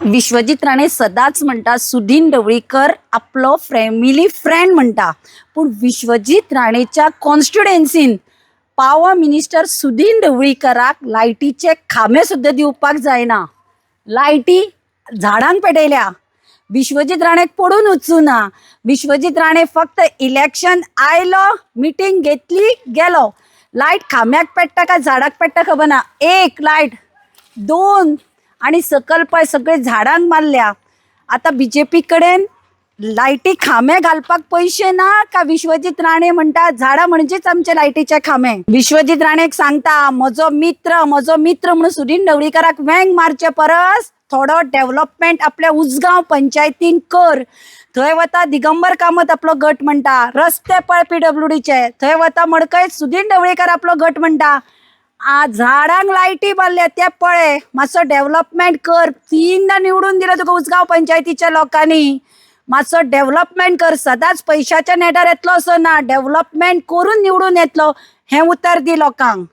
विश्वजित राणे सदाच म्हणटा सुदीन ढवळीकर आपलो फॅमिली फ्रेंड म्हणटा, पण विश्वजित राणेच्या कॉन्स्टिट्युएन्सीन पावर मिनिस्टर सुदीन ढवळीकराक लायटीचे खांबे सुद्धा दिवपाक जायना. लायटी झाडांक पेटयल्या. विश्वजित राणेक पडून वचूना. विश्वजित राणे फक्त इलेक्शन आयलो, मिटींग घेतली, गेलो. लायट खांब्याक पेट्टा काय झाडाक पेट्टा खबर ना. एक लायट, दोन आणि सकल पळय सगळे झाडांक मारल्या. आता बीजेपी कडेन लायटी खांबे घालपाक पैसे ना का विश्वजित राणे म्हणटा झाडां म्हणजेच आमचे लायटीचे खांबे. विश्वजित राणेक सांगता म्हजो मित्र म्हणून सुदीन ढवळीकराक वेंग मारचे परस थोडो डेव्हलपमेंट आपल्या उजगांव पंचायतीन कर. थंय वता दिगंबर कामत आपलो गट म्हणटा. रस्ते पळय PWDचे थंय वता मडकय सुदीन ढवळीकर आपलो गट म्हणटा. झाडांक लायटी मारल्या ते पळय, मातसो डेव्हलपमेंट कर. 3दा निवडून दिलं तुका उजगांव पंचायतीच्या लोकांनी. मातसो डेव्हलपमेंट कर. सदांच पैशाच्या नेटार येतलो असो ना, डेव्हलपमेंट करून निवडून येतलो. हें उतर दी लोकांक.